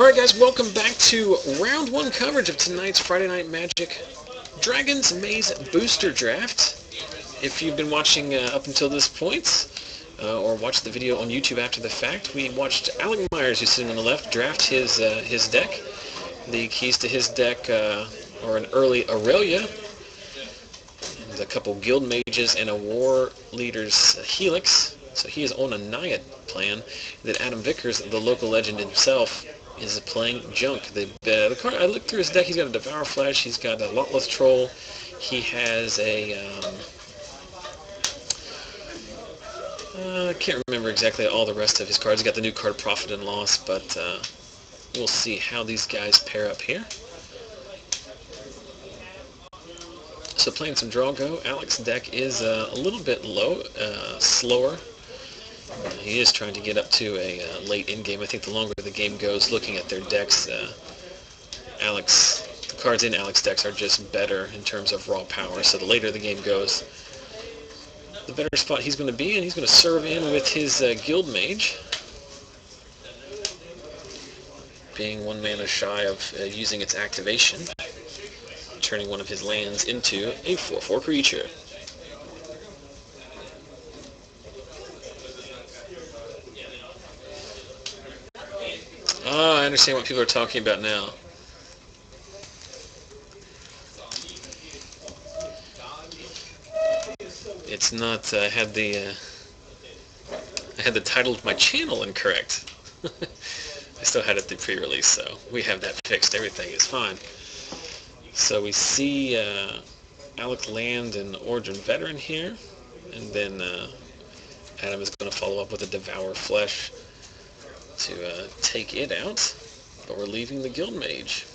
Alright guys, welcome back to round one coverage of tonight's Friday Night Magic Dragon's Maze Booster Draft. If you've been watching up until this point, or watched the video on YouTube after the fact, we watched Alec Myers, who's sitting on the left, draft his deck. The keys to his deck are an early Aurelia, and a couple Guild Mages, and a War Leader's Helix. So he is on a Naya plan. Then Adam Vickers, the local legend himself, is playing Junk. The card, I looked through his deck, he's got a Devour Flash, he's got a Lawless Troll, he has a, I can't remember exactly all the rest of his cards. He's got the new card Profit and Loss, but we'll see how these guys pair up here. So playing some Draw Go, Alec's deck is a little bit slower. He is trying to get up to a late in-game. I think the longer the game goes, looking at their decks, the cards in Alec's decks are just better in terms of raw power. So the later the game goes, the better spot he's going to be, and he's going to serve in with his Guild Mage, being 1 mana shy of using its activation, turning one of his lands into a 4/4 creature. Oh, I understand what people are talking about now. It's not, I had the title of my channel incorrect. I still had it the pre-release, so we have that fixed. Everything is fine. So we see Alec land an Origin Veteran here, and then Adam is going to follow up with a Devour Flesh to take it out, but we're leaving the Guild Mage.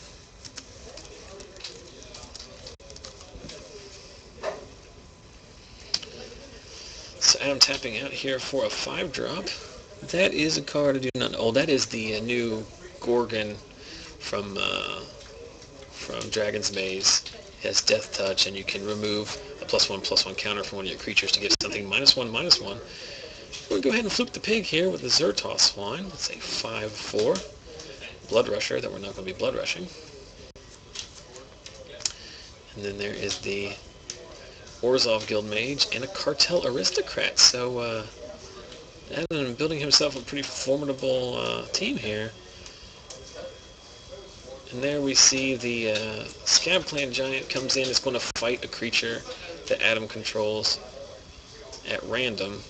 So Adam tapping out here for a 5-drop. That is a card I do not know. Oh, that is the new Gorgon from Dragon's Maze. It has Death Touch, and you can remove a +1/+1 counter from one of your creatures to give something -1/-1. We'll go ahead and fluke the pig here with the Zertos Swine. That's a 5/4 Blood Rusher that we're not going to be Blood Rushing. And then there is the Borzhov Guild Mage and a Cartel Aristocrat. So Adam building himself a pretty formidable team here. And there we see the Scab Clan Giant comes in. It's going to fight a creature that Adam controls at random.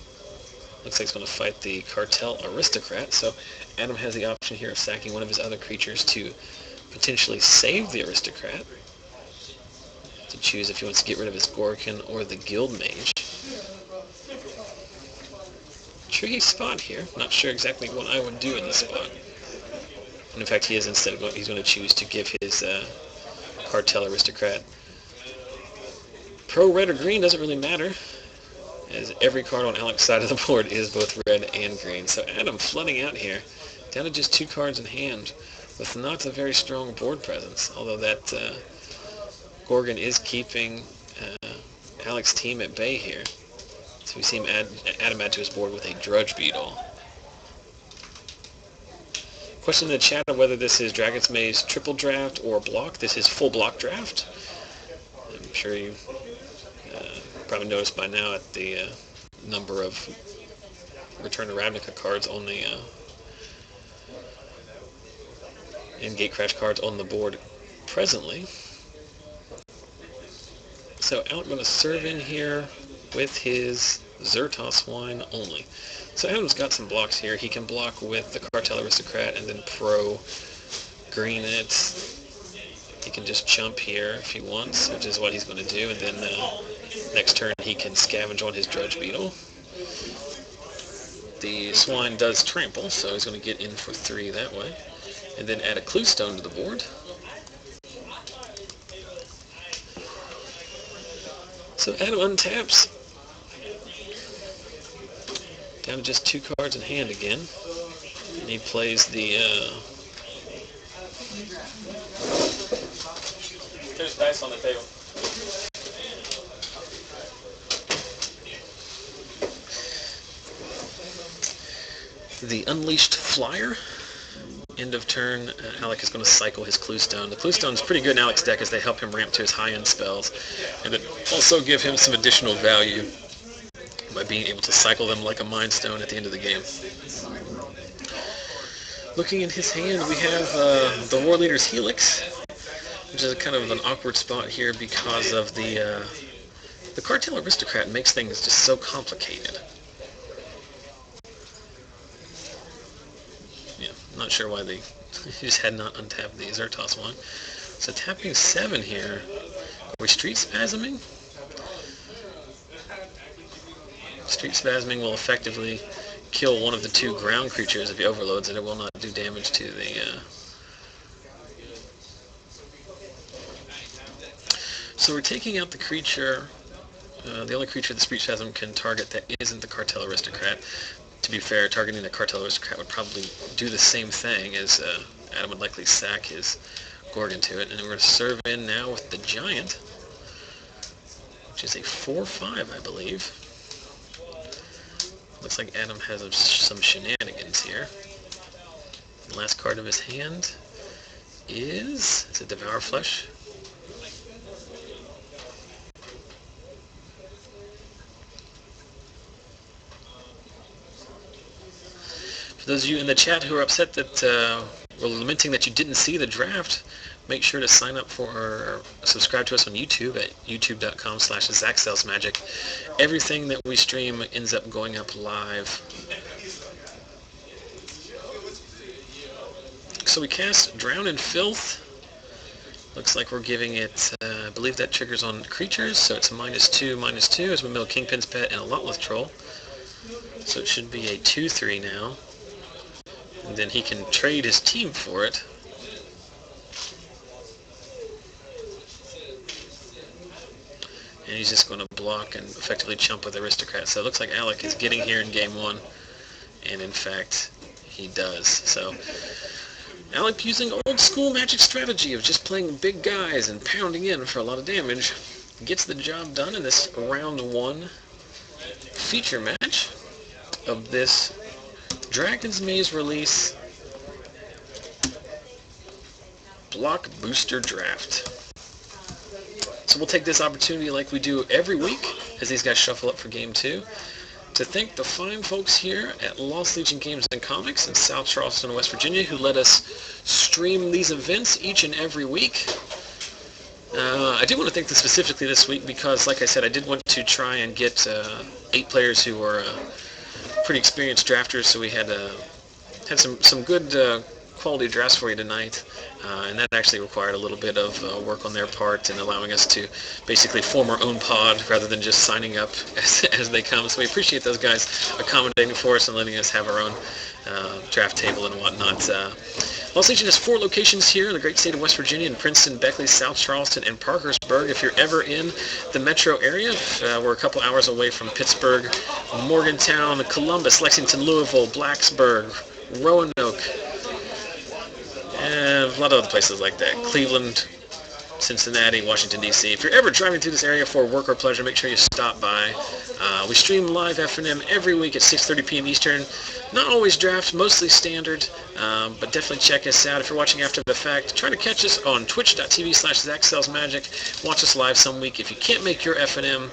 Looks like it's going to fight the Cartel Aristocrat. So Adam has the option here of sacking one of his other creatures to potentially save the Aristocrat, to choose if he wants to get rid of his Gorgon or the Guild Mage. Tricky spot here. Not sure exactly what I would do in this spot. And in fact, he is he's going to choose to give his Cartel Aristocrat. Pro red or green doesn't really matter, as every card on Alec's side of the board is both red and green. So Adam flooding out here, down to just 2 cards in hand, with not a very strong board presence, although that Gorgon is keeping Alec's team at bay here. So we see him Adam add to his board with a Drudge Beetle. Question in the chat of whether this is Dragon's Maze triple draft or block. This is full block draft. I'm sure you probably noticed by now at the number of Return to Ravnica cards on the and Gatecrash cards on the board presently. So Alec going to serve in here with his Zertos Swine only. So Adam's got some blocks here. He can block with the Cartel Aristocrat and then pro green it. He can just jump here if he wants, which is what he's going to do, and then next turn he can scavenge on his Drudge Beetle. The Swine does trample, so he's going to get in for 3 that way, and then add a Clue Stone to the board. So Adam untaps, down to just 2 cards in hand again, and he plays the there's dice on the table. The Unleashed Flyer. End of turn, Alec is going to cycle his Clue Stone. The Clue Stone is pretty good in Alec's deck as they help him ramp to his high-end spells, and it also give him some additional value by being able to cycle them like a Mind Stone at the end of the game. Looking in his hand, we have the War Leader's Helix, which is kind of an awkward spot here because of the Cartel Aristocrat makes things just so complicated. Yeah, not sure why they just had not untapped the Zertos one. So tapping 7 here. Are we Street Spasming? Street Spasming will effectively kill one of the 2 ground creatures if he overloads it. It will not do damage to the... So we're taking out the creature, the only creature the Street Spasm can target that isn't the Cartel Aristocrat. To be fair, targeting the Cartel Aristocrat would probably do the same thing, as Adam would likely sack his Gorgon to it. And we're going to serve in now with the Giant, which is a 4/5, I believe. Looks like Adam has some shenanigans here. The last card of his hand is a Devour Flesh. For those of you in the chat who are upset that were lamenting that you didn't see the draft, make sure to sign up for or subscribe to us on YouTube at youtube.com/ZachSellsMagic. Everything that we stream ends up going up live. So we cast Drown in Filth. Looks like we're giving it, I believe that triggers on creatures, so it's a -2/-2 as we mill Kingpin's Pet and a Lotleth Troll. So it should be a 2/3 now. And then he can trade his team for it. And he's just going to block and effectively chump with Aristocrat. So it looks like Alec is getting here in game 1. And in fact, he does. So Alec, using old school Magic strategy of just playing big guys and pounding in for a lot of damage, gets the job done in this round 1 feature match of this Dragon's Maze release block booster draft. So we'll take this opportunity, like we do every week as these guys shuffle up for game 2, to thank the fine folks here at Lost Legion Games and Comics in South Charleston, West Virginia, who let us stream these events each and every week. I do want to thank them specifically this week because, like I said, I did want to try and get 8 players who were pretty experienced drafters, so we had some good quality drafts for you tonight, and that actually required a little bit of work on their part and allowing us to basically form our own pod rather than just signing up as they come. So we appreciate those guys accommodating for us and letting us have our own draft table and whatnot. Lost Legion has 4 locations here in the great state of West Virginia, in Princeton, Beckley, South Charleston, and Parkersburg. If you're ever in the metro area, we're a couple hours away from Pittsburgh, Morgantown, Columbus, Lexington, Louisville, Blacksburg, Roanoke, and a lot of other places like that. Cleveland, Cincinnati, Washington, D.C. If you're ever driving through this area for work or pleasure, make sure you stop by. We stream live FNM every week at 6:30 p.m. Eastern. Not always draft, mostly standard, but definitely check us out. If you're watching after the fact, try to catch us on twitch.tv/ZachSellsMagic. Watch us live some week. If you can't make your FNM,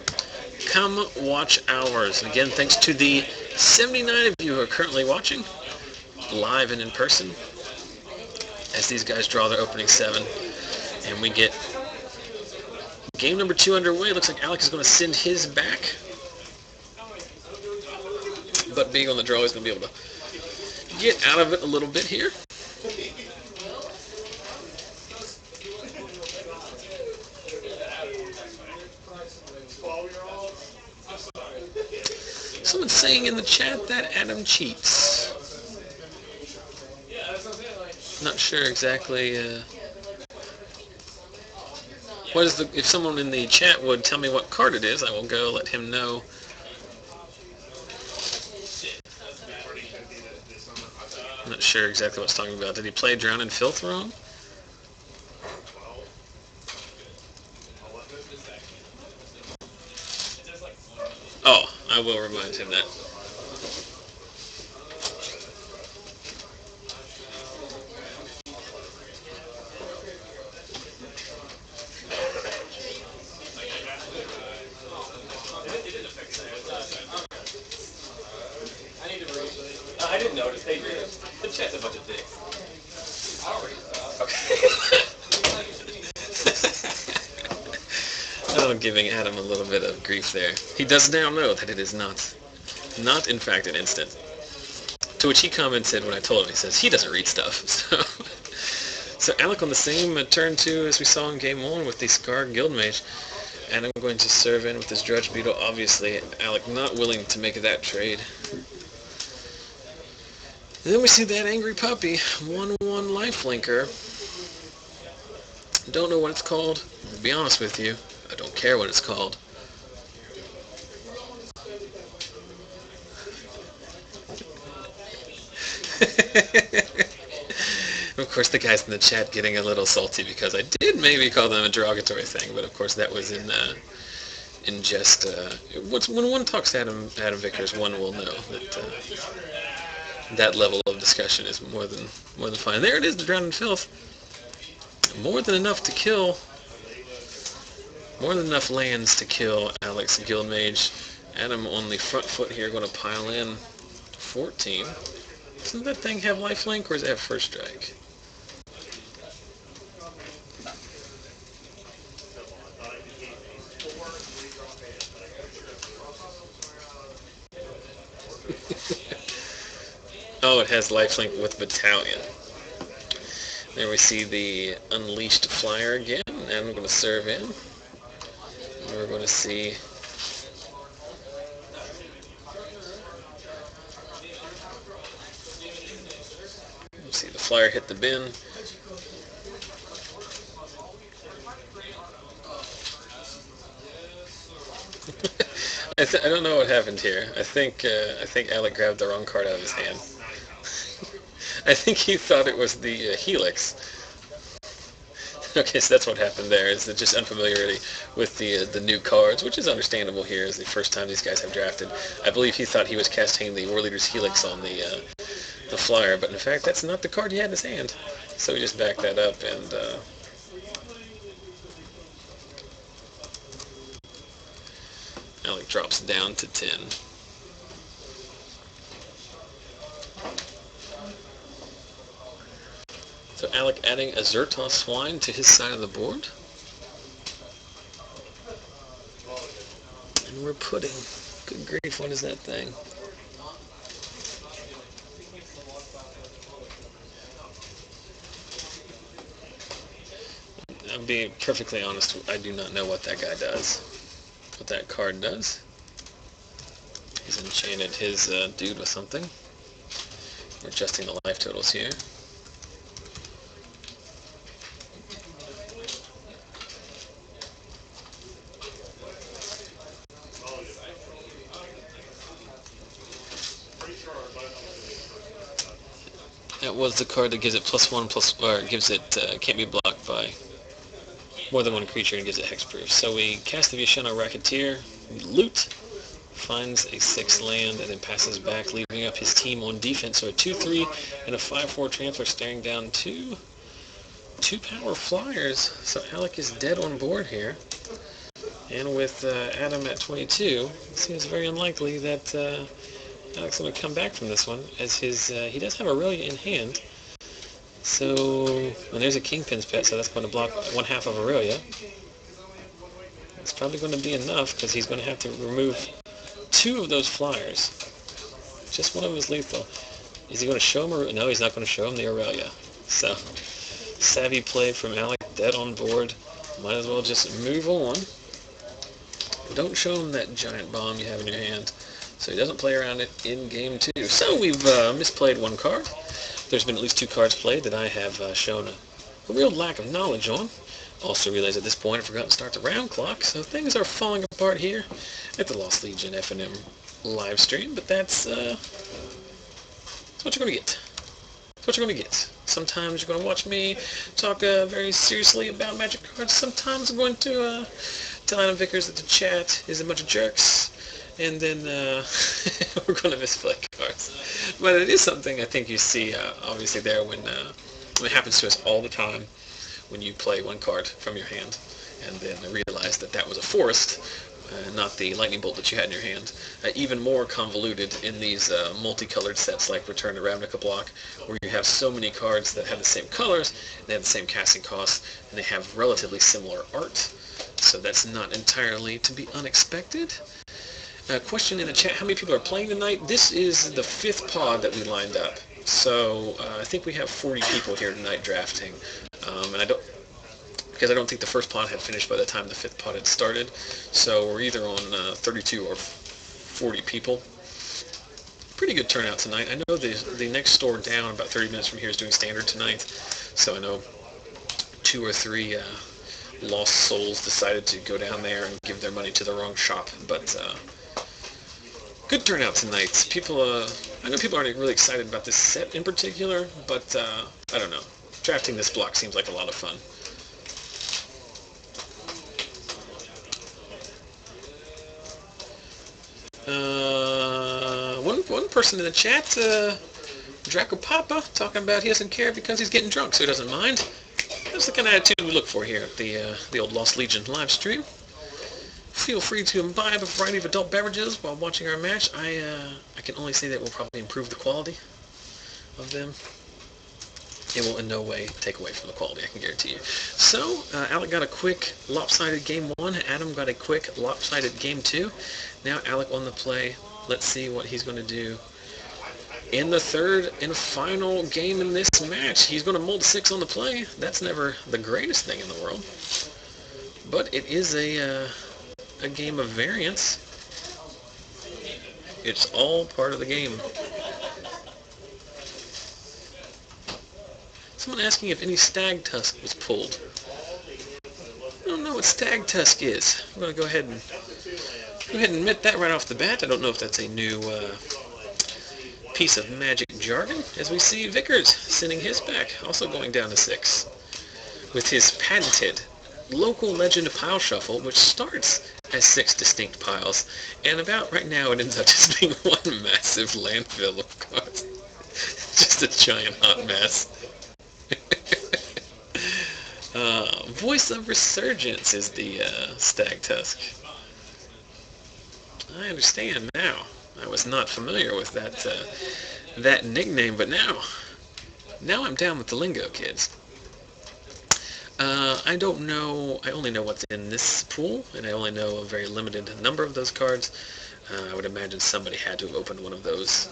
come watch ours. And again, thanks to the 79 of you who are currently watching, live and in person, as these guys draw their opening 7. And we get game number 2 underway. Looks like Alec is going to send his back. But being on the draw, he's going to be able to get out of it a little bit here. Someone's saying in the chat that Adam cheats. Not sure exactly what is the. If someone in the chat would tell me what card it is, I will go let him know. I'm not sure exactly what it's talking about. Did he play Drown in Filth wrong? Oh, I will remind him that. Donald giving Adam a little bit of grief there. He does now know that it is not in fact an instant. To which he commented when I told him, he says, he doesn't read stuff. So Alec on the same turn 2 as we saw in game 1 with the Scar Guildmage. And I'm going to serve in with his Drudge Beetle. Obviously, Alec not willing to make that trade. And then we see that angry puppy, 1/1 lifelinker. Don't know what it's called. To be honest with you, I don't care what it's called. Of course, the guys in the chat getting a little salty because I did maybe call them a derogatory thing, but of course that was in jest. When one talks to Adam Vickers, one will know that that level of discussion is more than fine. There it is, the Drowned in Filth. More than enough to kill. More than enough lands to kill Alec's Guildmage. Adam on the front foot here, going to pile in 14. Doesn't that thing have lifelink, or does it have first strike? Oh, it has lifelink with Battalion. There we see the Unleashed Flyer again, and I'm going to serve in. And we're going to see the Flyer hit the bin. I don't know what happened here. I think Alec grabbed the wrong card out of his hand. I think he thought it was the Helix. Okay, so that's what happened there, is just unfamiliarity with the new cards, which is understandable here, is the first time these guys have drafted. I believe he thought he was casting the War Leader's Helix on the Flyer, but in fact that's not the card he had in his hand. So we just backed that up, and Alec drops down to 10. So Alec adding a Zertos Swine to his side of the board. And we're putting... Good grief, what is that thing? I'll be perfectly honest, I do not know what that guy does. What that card does. He's enchanted his dude with something. We're adjusting the life totals here. That was the card that gives it +1 or gives it can't be blocked by more than one creature and gives it hexproof. So we cast the Vishano Racketeer, loot, finds a 6 land, and then passes back, leaving up his team on defense. So a 2/3 and a 5/4 Trampler staring down two power flyers. So Alec is dead on board here. And with Adam at 22, it seems very unlikely that Alec's going to come back from this one, as he does have Aurelia in hand. So, and there's a Kingpin's Pet, so that's going to block 1/2 of Aurelia. It's probably going to be enough, because he's going to have to remove 2 of those flyers. Just one of them is lethal. Is he going to show him? No, he's not going to show him the Aurelia. So, savvy play from Alec, dead on board. Might as well just move on. Don't show him that giant bomb you have in your hand, so he doesn't play around it in game 2. So we've misplayed 1 card. There's been at least 2 cards played that I have shown a real lack of knowledge on. Also realized at this point I forgot to start the round clock, so things are falling apart here at the Lost Legion F&M live stream, but that's what you're going to get. That's what you're going to get. Sometimes you're going to watch me talk very seriously about Magic cards. Sometimes I'm going to tell Adam Vickers that the chat is a bunch of jerks, and then we're going to misplay cards. But it is something I think you see, obviously, there when it happens to us all the time, when you play 1 card from your hand, and then realize that that was a forest, not the lightning bolt that you had in your hand. Even more convoluted in these multicolored sets like Return to Ravnica block, where you have so many cards that have the same colors, and they have the same casting costs, and they have relatively similar art. So that's not entirely to be unexpected. Question in the chat, how many people are playing tonight? This is the 5th pod that we lined up. So I think we have 40 people here tonight drafting. And because I don't think the first pod had finished by the time the 5th pod had started. So we're either on 32 or 40 people. Pretty good turnout tonight. I know the next store down, about 30 minutes from here, is doing standard tonight. So I know 2 or 3 lost souls decided to go down there and give their money to the wrong shop. But good turnout tonight. People, I know people aren't really excited about this set in particular, but I don't know. Drafting this block seems like a lot of fun. One person in the chat, Draco Papa, talking about he doesn't care because he's getting drunk, so he doesn't mind. That's the kind of attitude we look for here at the old Lost Legion live stream. Feel free to imbibe a variety of adult beverages while watching our match. I can only say that we'll probably improve the quality of them. It will in no way take away from the quality, I can guarantee you. So, Alec got a quick lopsided game 1. Adam got a quick lopsided game 2. Now Alec on the play. Let's see what he's going to do in the third and final game in this match. He's going to mold 6 on the play. That's never the greatest thing in the world. But it is a game of variance. It's all part of the game. Someone asking if any stag tusk was pulled. I don't know what stag tusk is. I'm going to go ahead and admit that right off the bat. I don't know if that's a new piece of magic jargon, as we see Vickers sending his back, also going down to 6, with his patented local legend pile shuffle, which starts as 6 distinct piles, and about right now it ends up just being one massive landfill of cards. Just a giant hot mess. Voice of Resurgence is the Stag Tusk. I understand now. I was not familiar with that nickname, but now I'm down with the lingo, kids. I don't know. I only know what's in this pool, and I only know a very limited number of those cards. I would imagine somebody had to have opened one of those.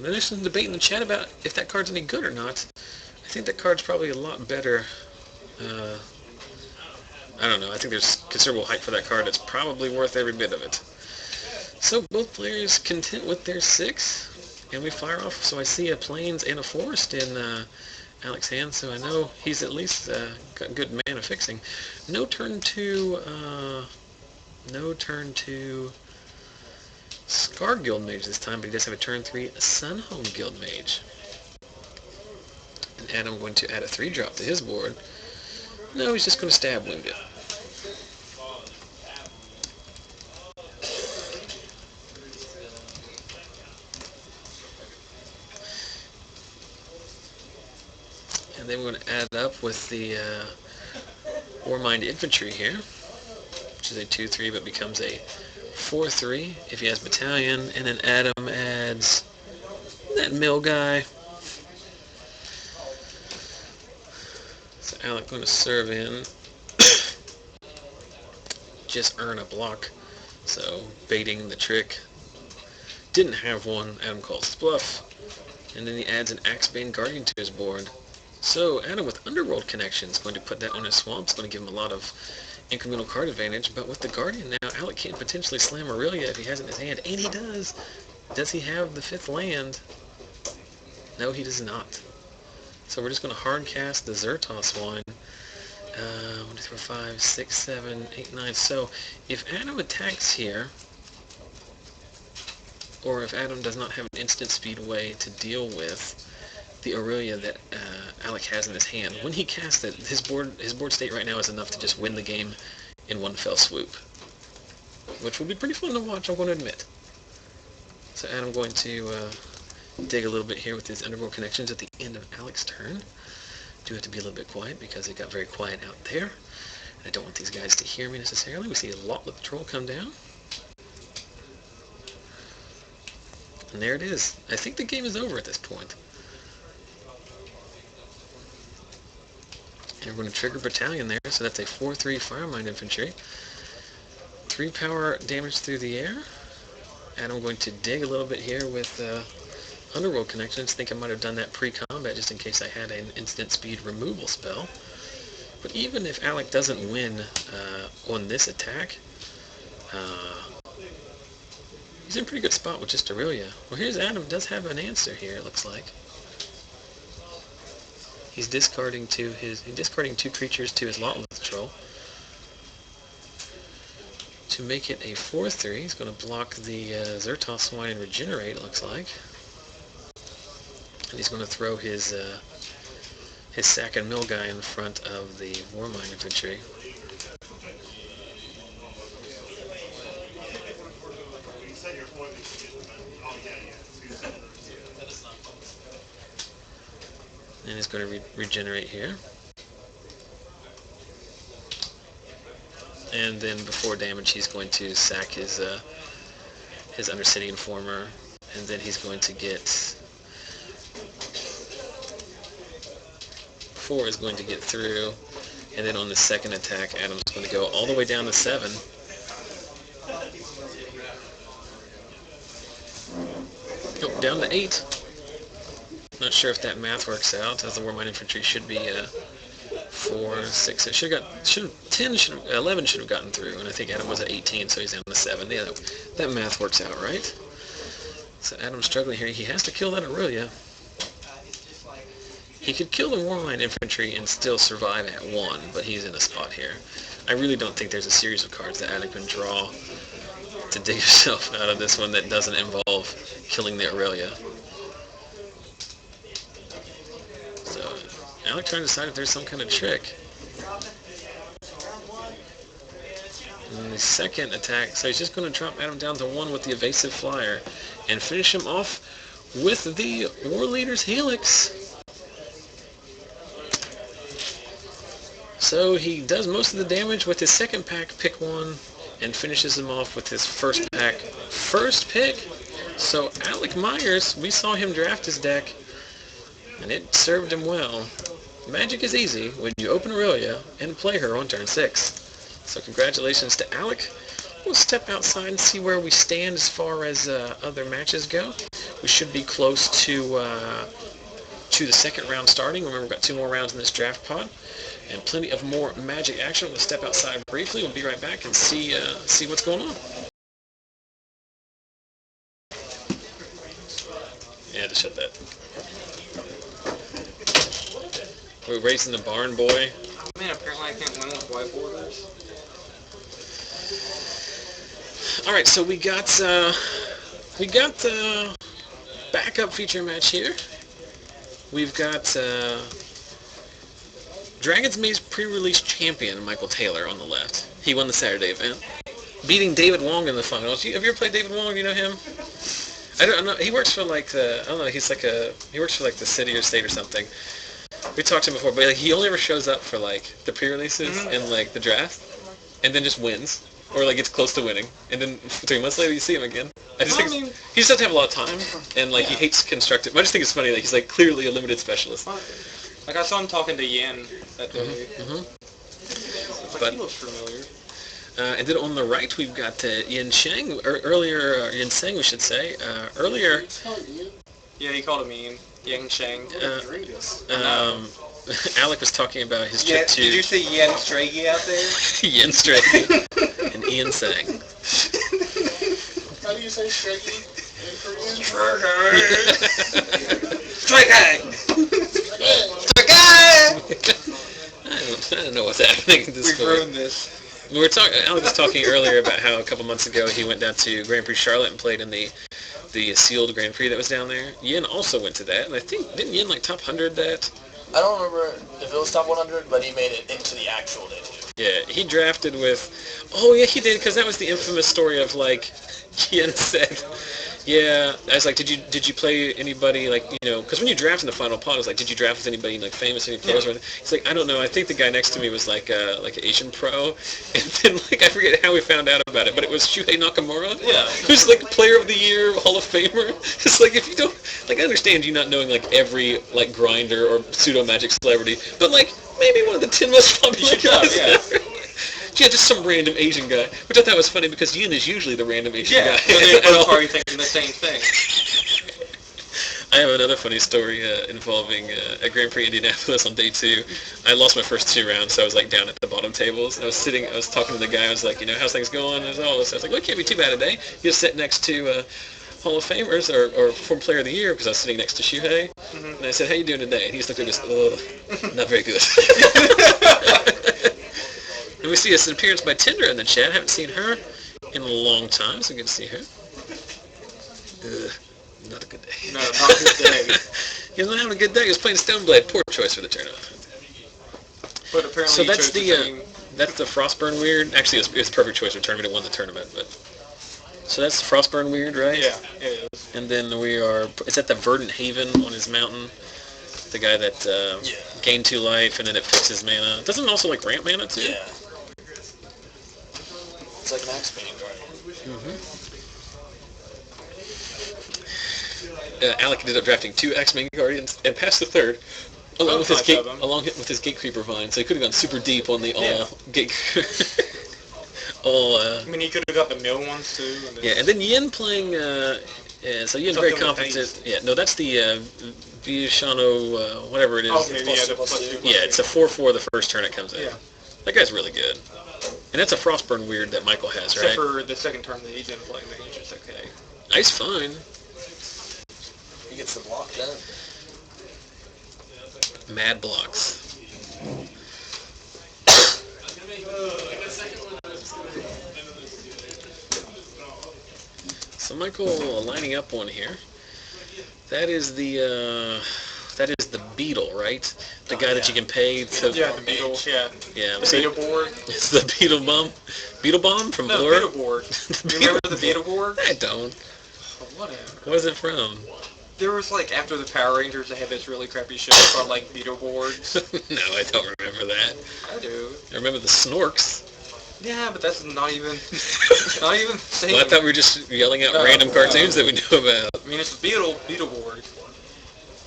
There's some debate in the chat about if that card's any good or not. I think that card's probably a lot better. I don't know. I think there's considerable hype for that card. It's probably worth every bit of it. So both players content with their 6, and we fire off. So I see a plains and a forest in Alec's hand, so I know he's at least got good mana fixing. No turn to Scar Guild Mage this time, but he does have a turn 3 Sunhome Guild Mage. And Adam going to add a 3-drop to his board. No, he's just going to stab wound it. And then we're going to add up with the Warmind Infantry here, which is a 2-3 but becomes a 4-3 if he has Battalion, and then Adam adds that mill guy. So Alec going to serve in, just earn a block, so baiting the trick. Didn't have one, Adam calls his bluff, and then he adds an Axebane Guardian to his board. So Adam with Underworld Connections going to put that on his swamp. It's going to give him a lot of incremental card advantage, but with the Guardian now, Alec can potentially slam Aurelia if he has it in his hand, and he does. Does he have the 5th land? No, he does not. So we're just going to hard cast the Zertos one. 1, 2, 3, 4, 5, 6, 7, 8, 9. So if Adam attacks here, or if Adam does not have an instant speed way to deal with the Aurelia that Alec has in his hand, when he casts it, his board state right now is enough to just win the game in one fell swoop, which will be pretty fun to watch, I'm going to admit. So Adam going to dig a little bit here with his Underworld Connections at the end of Alec's turn. Do have to be a little bit quiet because it got very quiet out there. I don't want these guys to hear me necessarily. We see a Lotleth Troll come down. And there it is. I think the game is over at this point. And we're going to trigger battalion there, so that's a 4-3 fire mine infantry. 3 power damage through the air. And I'm going to dig a little bit here with Underworld Connections. I think I might have done that pre-combat just in case I had an instant speed removal spell. But even if Alec doesn't win on this attack, he's in a pretty good spot with just Aurelia. Well, here's Adam. Does have an answer here, it looks like. He's discarding 2 creatures to his Lotleth Troll. To make it a 4-3, he's going to block the Zertal Swine and regenerate, it looks like. And he's going to throw his sack and mill guy in front of the Warmine infantry. And he's going to regenerate here. And then before damage, he's going to sack his Undercity Informer, and then he's going to get 4 is going to get through, and then on the second attack, Adam's going to go all the way down to 7. Oh, down to 8. Not sure if that math works out, as the Warmine infantry should be 4, 6. It should have got 10, 11 should have gotten through, and I think Adam was at 18, so he's down to 7. Yeah, that math works out, right? So Adam's struggling here. He has to kill that Aurelia. He could kill the Warmine infantry and still survive at 1, but he's in a spot here. I really don't think there's a series of cards that Alec can draw to dig himself out of this one that doesn't involve killing the Aurelia. So Alec trying to decide if there's some kind of trick. And the second attack, so he's just going to drop Adam down to 1 with the evasive flyer and finish him off with the War Leader's Helix. So he does most of the damage with his second pack, pick 1, and finishes him off with his first pack, first pick. So Alec Myers, we saw him draft his deck, and it served him well. Magic is easy when you open Aurelia and play her on turn 6. So congratulations to Alec. We'll step outside and see where we stand as far as other matches go. We should be close to the second round starting. Remember, we've got 2 more rounds in this draft pod. And plenty of more Magic action. We'll step outside briefly. We'll be right back and see what's going on. Yeah, just shut that. We're racing the barn boy. Man, apparently I can't win with white borders. All right, so we got the backup feature match here. We've got Dragon's Maze pre-release champion Michael Taylor on the left. He won the Saturday event, beating David Wong in the finals. Have you ever played David Wong? Do you know him? I don't know. He works for like the he works for like the city or state or something. We talked to him before, but like, he only ever shows up for like the pre-releases and like the draft, and then just wins or like gets close to winning, and then 3 months later you see him again. I just think he just doesn't have a lot of time, and like he hates constructive. I just think it's funny that he's like clearly a limited specialist. Like I saw him talking to Yen that day. But he looks familiar. And then on the right we've got Yen-shyang, earlier Yen-shyang we should say. Earlier. Yeah, he called him Yen-shyang. Alec was talking about his trip to... Did you see Yen Straggy out there? Yen Straggy and Ian Tseng. How do you say Straggy in Korean? I don't know what's happening in this We've ruined this. Alec was talking earlier about how a couple months ago he went down to Grand Prix Charlotte and played in the sealed Grand Prix that was down there. Yen also went to that, and I think, didn't Yen like top 100 that? I don't remember if it was top 100, but he made it into the actual day. Yeah, he drafted with... Oh, yeah, he did, because that was the infamous story of, like, Yen said Yeah, I was like, did you play anybody like because when you draft in the final pot, I was like, did you draft with anybody like famous, any pros or anything? He's like, I don't know. I think the guy next to me was like an Asian pro, and then like I forget how we found out about it, but it was Shuhei Nakamura. Yeah. Who's like Player of the Year, Hall of Famer. It's like if you don't like, I understand you not knowing like every like grinder or pseudo magic celebrity, but like maybe one of the 10 most popular guys. Yeah. Yeah, just some random Asian guy, which I thought was funny because Yin is usually the random Asian guy. So they're both probably thinking the same thing. I have another funny story involving at Grand Prix Indianapolis on day 2. I lost my first 2 rounds, so I was like down at the bottom tables. I was talking to the guy. I was like, how's things going? I was like, well, it can't be too bad today. You just sit next to Hall of Famers or former Player of the Year because I was sitting next to Shuhei. Mm-hmm. And I said, how you doing today? And he just looked at me and goes, not very good. And we see an appearance by Tinder in the chat. Haven't seen her in a long time, so good to see her. Not a good day. No, not a good day. He was not having a good day. He was playing Stoneblade. Poor choice for the tournament. But apparently so he that's chose that's the Frostburn Weird. Actually, it was a perfect choice for the tournament. It won the tournament. But so that's the Frostburn Weird, right? Yeah, it is. And then it's at the Verdant Haven on his mountain. The guy that gained 2 life and then it fixes mana. Doesn't it also like ramp mana too? Yeah. It's like Max Payne, right? Mm-hmm. Alec ended up drafting 2 X-Men Guardians and passed the 3rd, along with his Gatecreeper Vine. So he could have gone super deep on the Gate. I mean, he could have got the mill ones too. And then Yen playing. So Yen's very competent. Yeah, no, that's the Viashano, whatever it is. Okay, the +2. Yeah, it's a 4/4 the first turn it comes in. Yeah. That guy's really good. And that's a Frostburn Weird that Michael has, right? Except for the second turn that he didn't play, then he's just okay. He's fine. He gets the block then. Mad blocks. So Michael lining up one here. That is the beetle, right? The guy that you can pay to... Yeah, the beetle, yeah. Yeah. The beetle board. It's the beetle bomb. Beetle bomb from No, Blur? beetle board. You remember the beetle board? I don't. Oh, whatever. What is it from? There was like, after the Power Rangers, they had this really crappy show called like beetle boards. No, I don't remember that. I do. I remember the Snorks. Yeah, but that's not even the same. Well, I thought we were just yelling out random cartoons that we knew about. I mean, it's a beetle board.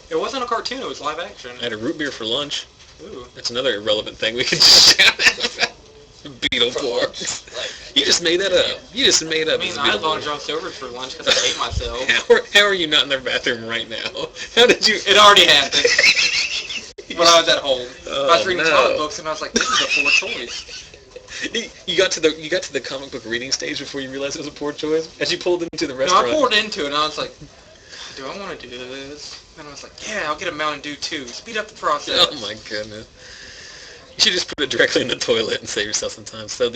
It wasn't a cartoon, it was live action. I had a root beer for lunch. Ooh. That's another irrelevant thing we could just shout out about. Beetle boards. You just made that up. You just made up. I mean, I had Long John Silver's for lunch because I hate myself. How are you not in their bathroom right now? How did you... It already happened. When I was at home. I was reading comic books and I was like, this is a poor choice. You got to the comic book reading stage before you realized it was a poor choice? As you pulled into the restaurant? No, I poured into it and I was like, do I want to do this? And I was like, yeah, I'll get a Mountain Dew too. Speed up the process. Oh my goodness. You should just put it directly in the toilet and save yourself some time. So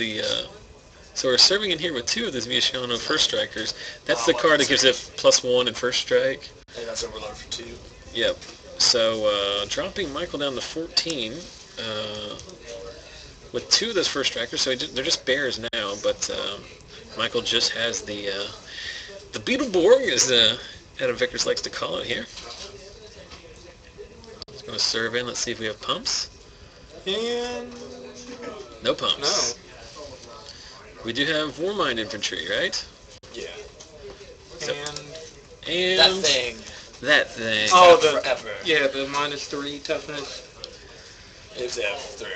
so we're serving in here with 2 of these Viashano First Strikers. That's the card that gives it +1 in first strike. And that's overload for 2. Yep. So dropping Michael down to 14 with 2 of those First Strikers. So they're just bears now, but Michael just has the Beetleborg, as Adam Vickers likes to call it here. He's going to serve in. Let's see if we have pumps. And... No pumps. No. We do have Warmind Infantry, right? Yeah. And... That thing. Oh, forever. Yeah, the -3 toughness. If they have 3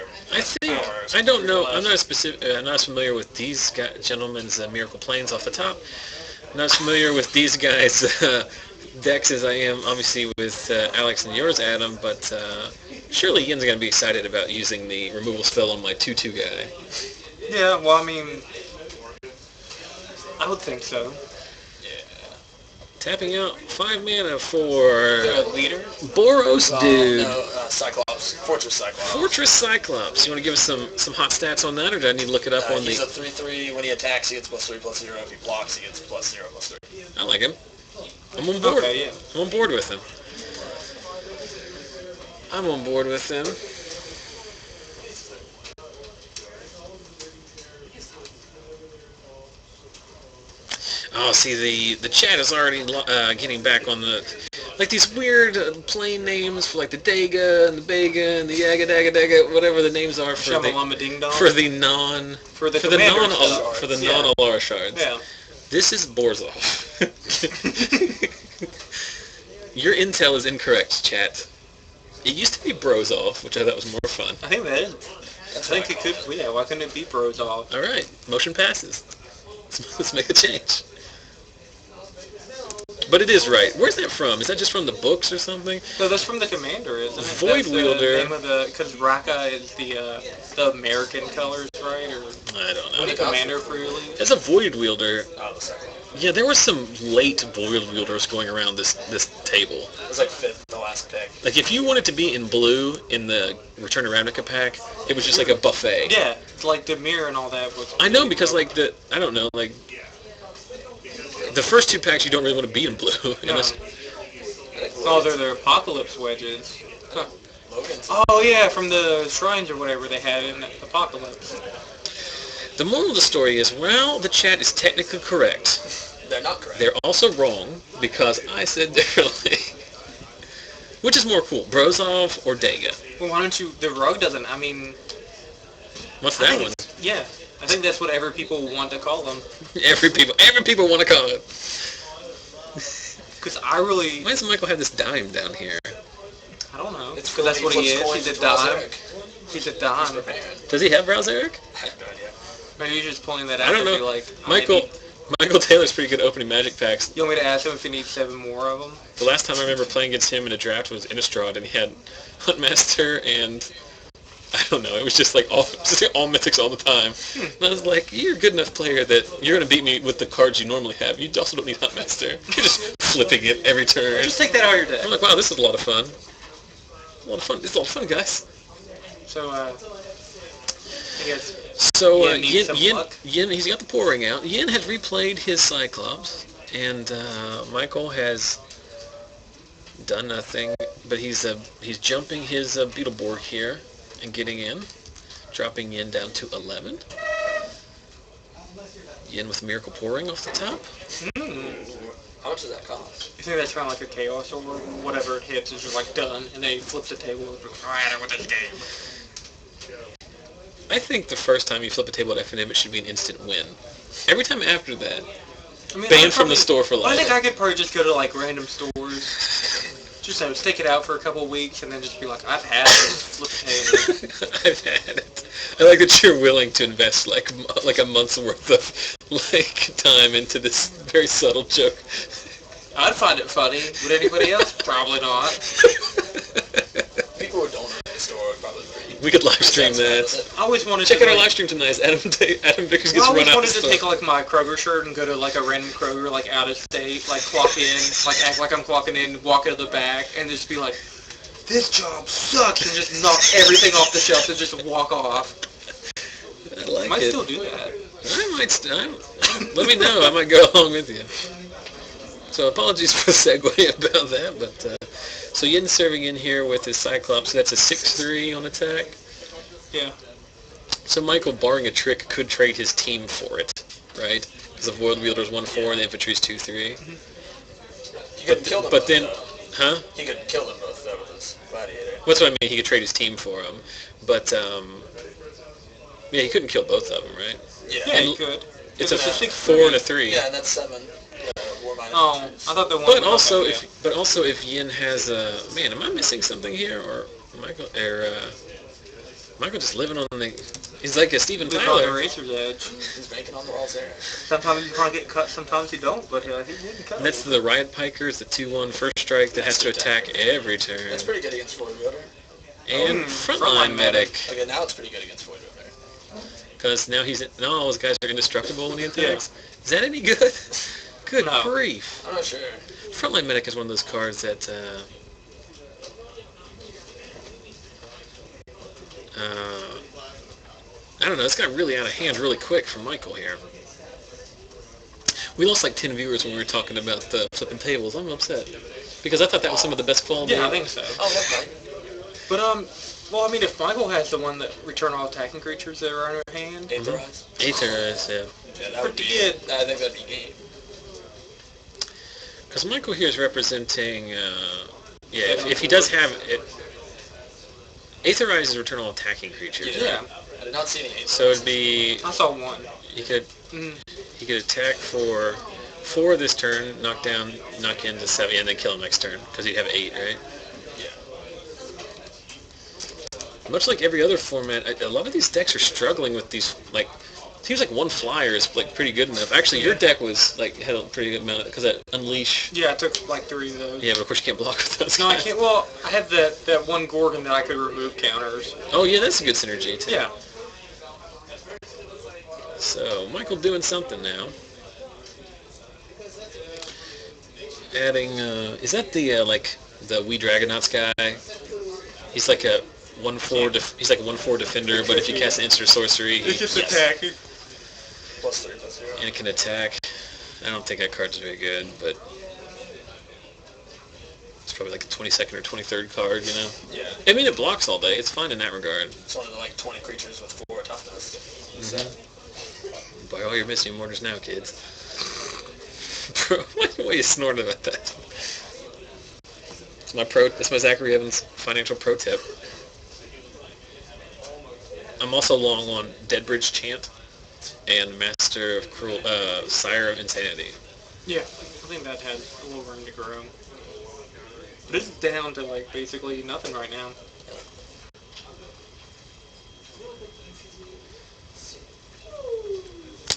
I don't know. I'm not as familiar with these gentlemen's Miracle Planes off the top. I'm not as familiar with these guys' decks as I am, obviously, with Alex and yours, Adam. But surely Yen's going to be excited about using the removal spell on my 2/2 guy. Yeah, well, I mean, I would think so. Tapping out 5 mana for leader? Boros dude. No, Cyclops. Fortress Cyclops. Fortress Cyclops. You want to give us some hot stats on that, or do I need to look it up on he's the... a 3/3. When he attacks, he gets +3/+0. If he blocks, he gets +0/+3. I like him. I'm on board. Okay, yeah. I'm on board with him. I'm on board with him. Oh, see, the chat is already getting back on the, like these weird plain names for like the Dega and the Bega and the Yaga Daga Daga, whatever the names are for Shamalama Ding Dong. for the non For the non Alara shards. Yeah. This is Borzhov. Your intel is incorrect, chat. It used to be Brozov, which I thought was more fun. I think that is. I think it could. Yeah. Why couldn't it be Borzhov? All right, motion passes. Let's make a change. But it is right. Where's that from? Is that just from the books or something? No, that's from the commander, isn't it? Void that's Wielder. The name of because Raka is the American colors, right? Or I don't know. the commander freely. As a Void Wielder, Oh, the second one. yeah, there were some late Void Wielders going around this table. It was like fifth, the last pick. Like if you wanted to be in blue in the Return to Ravnica pack, it was just like a buffet. Yeah, like Demir and all that. I know because like I don't know, like the first two packs you don't really want to be in blue. No. Oh, they're the Apocalypse wedges. Huh. Logan's. Oh yeah, from the shrines or whatever they had in Apocalypse. The moral of the story is, well, the chat is technically correct. They're not correct. They're also wrong because I said differently. Which is more cool, Brozov or Dega? Well, why don't you? The Rogue doesn't. I mean, What's I that think one? yeah, I think that's what every people want to call them. Every people want to call it. Because I really, Why does Michael have this dime down here? I don't know. It's Because that's what he is. He's a dime. He's a dime. Does he have Browse Eric? I have no idea. Maybe you're just pulling that out I don't to know. be like, Michael Taylor's pretty good at opening Magic packs. You want me to ask him if he needs 7 more of them? The last time I remember playing against him in a draft was Innistrad, and he had Huntmaster and I don't know. It was just like all mythics all the time. And I was like, you're a good enough player that you're going to beat me with the cards you normally have. You also don't need Huntmaster. You're just flipping it every turn. Just take that out of your deck. I'm like, wow, this is a lot of fun. A lot of fun. It's a lot of fun, guys. So, I guess So Yen needs some luck. Yen, he's got the pouring out. Yen has replayed his Cyclops, and Michael has done nothing, but he's jumping his Beetleborg here and getting in, dropping Yen down to 11. Yen with Miracle Pouring off the top. How much does that cost? You think that's kind of like a Chaos or whatever it hits is just like done, and then he flips the table over. Alright, with this game. I think the first time you flip a table at FNM, it should be an instant win. Every time after that, I mean, banned from the store for I life. think I could probably just go to like random stores, just stick it out for a couple of weeks, and then just be like, I've had it, flip the table. I've had it. I like that you're willing to invest like a month's worth of like time into this very subtle joke. I'd find it funny. Would anybody else? Probably not. People who don't know the store would probably agree. We could live stream that. I always wanted Check to out our like, live stream tonight. Adam Vickers I gets always run out wanted of to stuff. take like my Kroger shirt and go to like a random Kroger like out of state, like clock in, like act like I'm clocking in, walk out of the back, and just be like, this job sucks, and just knock everything off the shelf and just walk off. I like Might it. still do that. I might. Let me know. I might go along with you. So apologies for the segue about that, but so Yen serving in here with his Cyclops. That's a 6/3 on attack. Yeah. So Michael, barring a trick, could trade his team for it, right? Because the Void Wielder's 1/4 and the Infantry's 2/3. You could kill them But both, then, though. huh? He could kill them both, though, with his Gladiator. That's what I mean. He could trade his team for him, but yeah, he couldn't kill both of them, right? Yeah, you could. It's If a it's a 4 and a 3. Yeah, and that's 7. War minus. Oh, I thought the one. But also, if Yin has a man, am I missing something here, or Michael just living on the? He's like a Steven He's on the Tyler. razor's edge. He's making on the walls there. Sometimes you can't get cut, sometimes you don't, but he didn't cut. And that's the Riot Pikers, the 2/1 first strike that has to attack every turn. That's pretty good against Void Wielder. And frontline medic, Okay, now it's pretty good against Void Wielder. because now all his guys are indestructible when he attacks. Is that any good? Good No. grief. I'm not sure. Frontline medic is one of those cards that. I don't know, it's got really out of hand really quick for Michael here. We lost like 10 viewers when we were talking about the flipping tables. I'm upset. Because I thought that was some of the best quality. Yeah, I think so. Oh, that's fine. But, well, I mean, if Michael has the one that return all attacking creatures that are on her hand, Aetherize. Aetherize, yeah. Yeah, that would be Pretty good. I think that'd be game. Because Michael here is representing, if he does have it, Aetherize is return all attacking creatures. Yeah. I did not see any Aetherize. So it'd be I saw one. he could attack for 4 this turn, knock into 7, and then kill him next turn because he'd have 8, right? Yeah. Much like every other format, a lot of these decks are struggling with these seems like 1 flyer is pretty good enough. Actually, your deck was had a pretty good amount because that unleash. Yeah, I took 3 of those. Yeah, but of course you can't block with those. No, I can't. Well, I had that one Gorgon that I could remove counters. Oh yeah, that's a good synergy too. Yeah. So Michael doing something now. Adding, is that the the Wee Dragonauts guy? He's like a 1/4. He's like a 1/4 defender, but if you cast instant sorcery, It's just attacking. +3/+0. and it can attack. I don't think that card's very good, but it's probably like a 22nd or 23rd card, you know? Yeah. I mean, it blocks all day. It's fine in that regard. It's one of the 20 creatures with 4 toughness. By all your missing mortars now, kids. Bro, why are you snorting about that? That's my Zachary Evans financial pro tip. I'm also long on Deadbridge Chant and Master of Sire of Insanity. Yeah, I think that has a little room to grow. But it's down to basically nothing right now.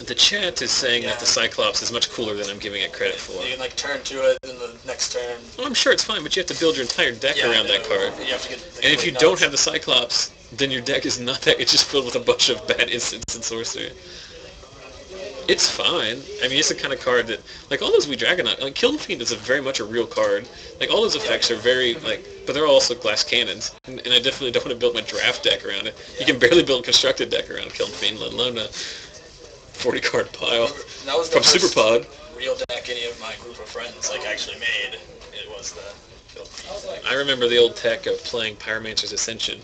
The chat is saying that the Cyclops is much cooler than I'm giving it credit for. You can turn to it, then the next turn. Well, I'm sure it's fine, but you have to build your entire deck around that card. You have to get And if you don't have the Cyclops, then your deck is not that. It's just filled with a bunch of bad instants and sorcery. It's fine. I mean, it's the kind of card that, all those Wee Dragonaut, Kiln Fiend is very much a real card. All those effects are very, but they're also glass cannons. And I definitely don't want to build my draft deck around it. You can barely build a constructed deck around Kiln Fiend, let alone a 40-card pile that was from Superpod. Real deck any of my group of friends actually made. It was the Kiln Fiend. I remember the old tech of playing Pyromancer's Ascension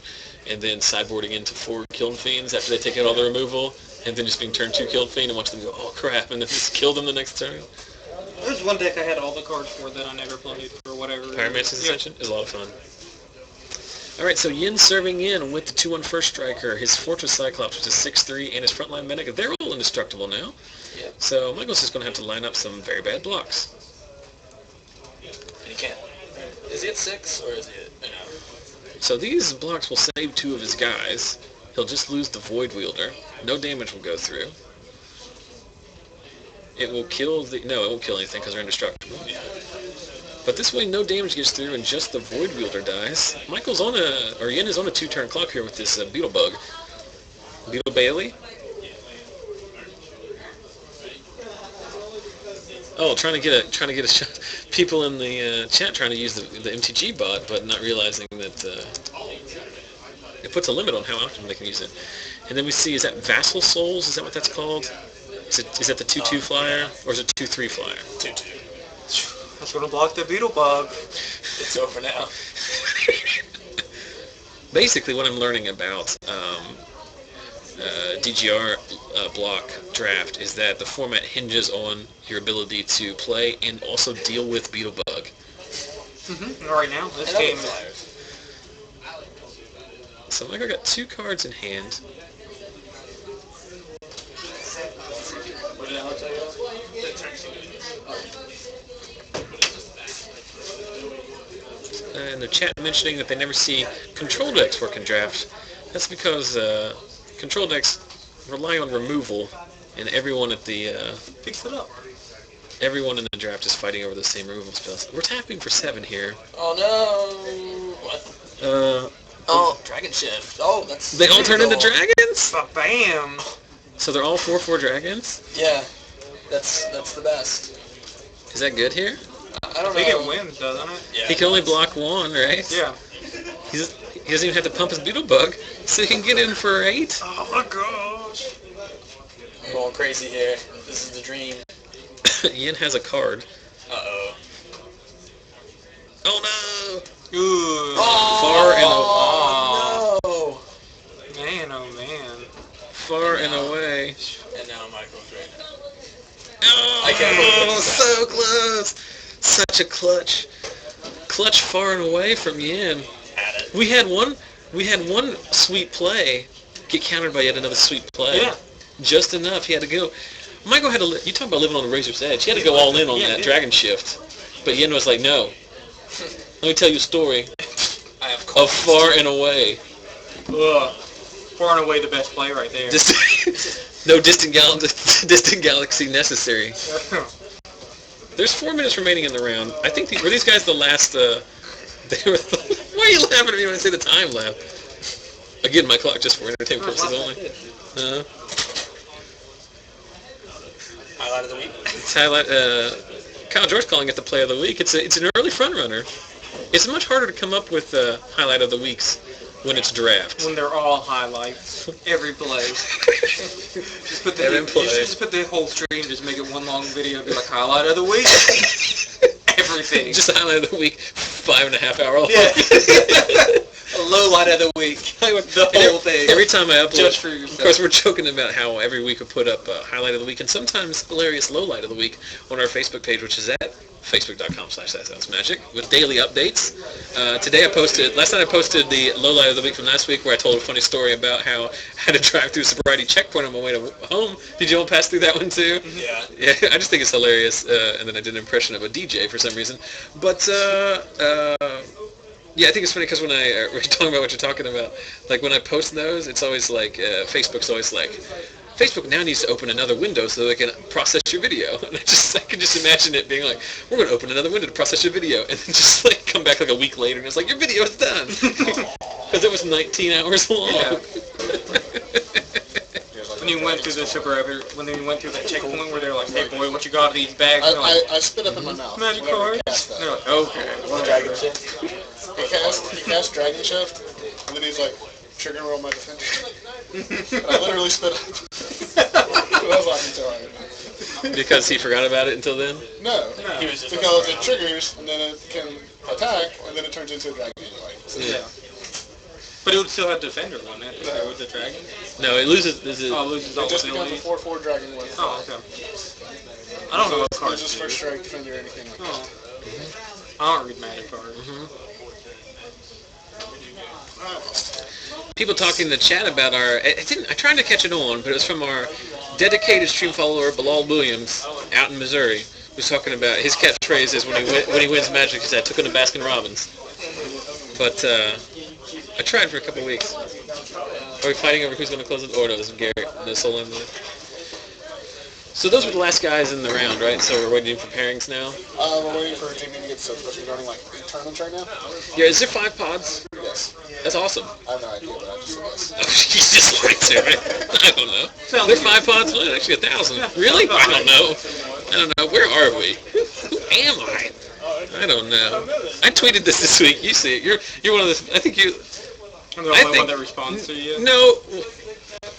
and then sideboarding into 4 Kiln Fiends after they take out all the removal, and then just being turn 2 Kiln Fiend and watch them go, oh crap, and then just kill them the next turn. There's one deck I had all the cards for that I never played for whatever. Pyromancer's Ascension is a lot of fun. Alright, so Yin serving in with the 2/1 first striker, his Fortress Cyclops, which is 6/3, and his frontline medic. They're all indestructible now. Yeah. So Michael's just going to have to line up some very bad blocks. And he can't. Is he at 6, or is he at, So these blocks will save 2 of his guys. He'll just lose the Void Wielder. No damage will go through. It will kill no, it won't kill anything because they're indestructible. Yeah. But this way, no damage gets through, and just the Void Wielder dies. Yen is on a 2-turn clock here with this Beetle Bug. Beetle Bailey. Oh, trying to get a shot. People in the chat trying to use the MTG bot, but not realizing that it puts a limit on how often they can use it. And then we see, is that Vassal Souls? Is that what that's called? Is that the 2/2 flyer, or is it 2/3 flyer? 2/2. That's gonna block the Beetle Bug. It's over now. Basically, what I'm learning about DGR block draft is that the format hinges on your ability to play and also deal with Beetle Bug. Right now, this game is... So Michael got 2 cards in hand. What did Alec tell you? And the chat mentioning that they never see control decks work in draft. That's because control decks rely on removal, and everyone at the Picks it up. everyone in the draft is fighting over the same removal spells. We're tapping for 7 here. Oh no! What? Dragon Shift. Oh, that's... They all turn into dragons? Bam! So they're all 4/4 dragons? Yeah. That's the best. Is that good here? I don't know. I think it wins, doesn't it? Yeah, He can only block 1, right? Yeah. He doesn't even have to pump his Beetle Bug, so he can get in for 8. Oh my gosh. I'm going crazy here. This is the dream. Yen has a card. Uh-oh. Oh no! Ooh. Far and no! Man, oh man. Far and away. And now Michael's right. Oh, I can't believe this. so close! Such a clutch far and away from Yen. Had it. We had one sweet play get countered by yet another sweet play. Yeah. Just enough. He had to go. Michael had to. You talk about living on the razor's edge. He had to go all in on that dragon shift. But Yen was like, no. Let me tell you a story I have of far and away. Ugh. Far and away the best play right there. No distant galaxy necessary. There's 4 minutes remaining in the round. I think were these guys the last? They were. Why are you laughing at me when I say the time lap? Again, my clock just for entertainment purposes only. highlight of the week. It's Kyle George calling it the play of the week. It's an early front runner. It's much harder to come up with the highlight of the weeks when it's draft. When they're all highlights, every play. just put the whole stream, just make it one long video, be like highlight of the week. Everything. Just the highlight of the week, 5.5 hour long. Yeah. A low light of the week. The whole thing. Every time I upload, Just for yourself. of course we're joking about how every week we put up a highlight of the week and sometimes hilarious low light of the week on our Facebook page, which is at facebook.com/thatsoundsmagic with daily updates. Last night I posted the low light of the week from last week where I told a funny story about how I had to drive through a sobriety checkpoint on my way to home. Did you all pass through that one too? Yeah. Yeah, I just think it's hilarious, and then I did an impression of a DJ for some reason. But, yeah, I think it's funny because when we're talking about what you're talking about, like when I post those, it's always like, Facebook's always like, Facebook now needs to open another window so they can process your video. And I can just imagine it being like, we're going to open another window to process your video, and then just like come back like a week later and it's like, your video is done. Because it was 19 hours long. Yeah. When you went through the when you went through that checkpoint where they're like, hey boy, what you got in these bags? I spit up in my mouth. Magic whenever he cards? cast that. They're like, okay. Dragon shift. He cast Dragon Shift, and then he's like, trigger roll my defender. And I literally spit up. I was laughing so hard. Because he forgot about it until then? No, He was just because it triggers, and then it can attack, and then it turns into a dragon anyway. So, Yeah. But it would still have defender, wouldn't it? With the dragon? No, it loses. Oh, it loses all it just becomes a abilities. 4/4 dragon with. Oh, okay. I don't know what It cards loses do. first strike, defender, or anything like that. Oh. I don't read magic cards. People talking in the chat about I tried to catch it on, but it was from our dedicated stream follower Bilal Williams out in Missouri. He was talking about his catchphrase is when he wins Magic, he said, "I took him to Baskin Robbins." But I tried for a couple of weeks. Are we fighting over who's going to close the door? No, this is Garrett. No soul in there. So those were the last guys in the round, right? So we're waiting for pairings now. We're waiting for Jamie to get stuff, especially running like 8 tournaments right now. Yeah, is there 5 pods? Yes. That's awesome. I have no idea, but I just said yes. Oh, you just lied to me. I don't know. There's 5 pods? Well, actually 1,000. Really? I don't know. Where are we? Who am I? I don't know. I tweeted this week. You see it. You're one of the. I think you. I'm the only one that responds to you. No.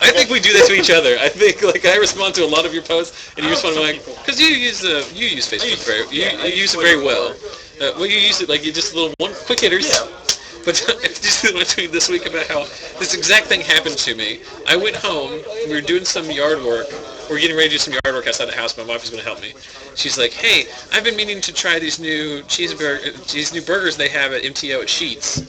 I think we do that to each other. I think I respond to a lot of your posts, and you respond because you use Facebook you use it very well. You use it like you just little quick hitters. Yeah. But I just want to tweet this week about how this exact thing happened to me. I went home. We were doing some yard work. We're getting ready to do some yard work outside the house. My wife was going to help me. She's like, "Hey, I've been meaning to try these new burgers they have at MTO at Sheetz."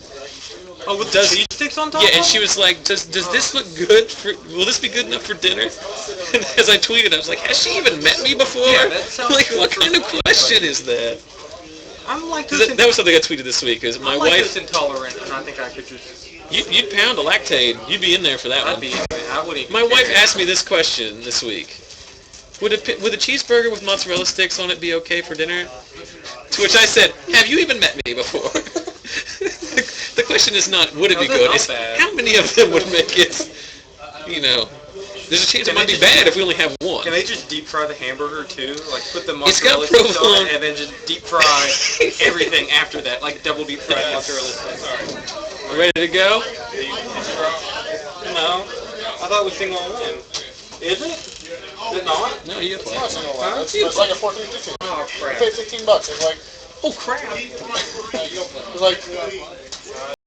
Oh, with the cheese sticks on top? Yeah, and she was like, does this look good? Will this be good enough for dinner? And as I tweeted, I was like, has she even met me before? Yeah, that sounds like, good what for kind of food. question is that? I'm like That was something I tweeted this week. Is my I'm wife? intolerant, and I think I could just. You'd pound a lactate. You'd be in there for that I'd one. be. I wouldn't. Even My wife care. asked me this question this week. Would a cheeseburger with mozzarella sticks on it be okay for dinner? To which I said, have you even met me before? The question is not, would it be good? It's how many of them would make it, there's a chance it might be bad if we only have one. Can they just deep fry the hamburger too? Like put the It's got mozzarella sticks on provolone. it and then just deep fry everything after that, like double deep fried mozzarella sticks. Ready to go? No, I thought it was single one. Is it? Is it not? No, you It's apply. not single line. It's like a 14-15. Oh You crap. pay $15. It's like, Oh crap! it's like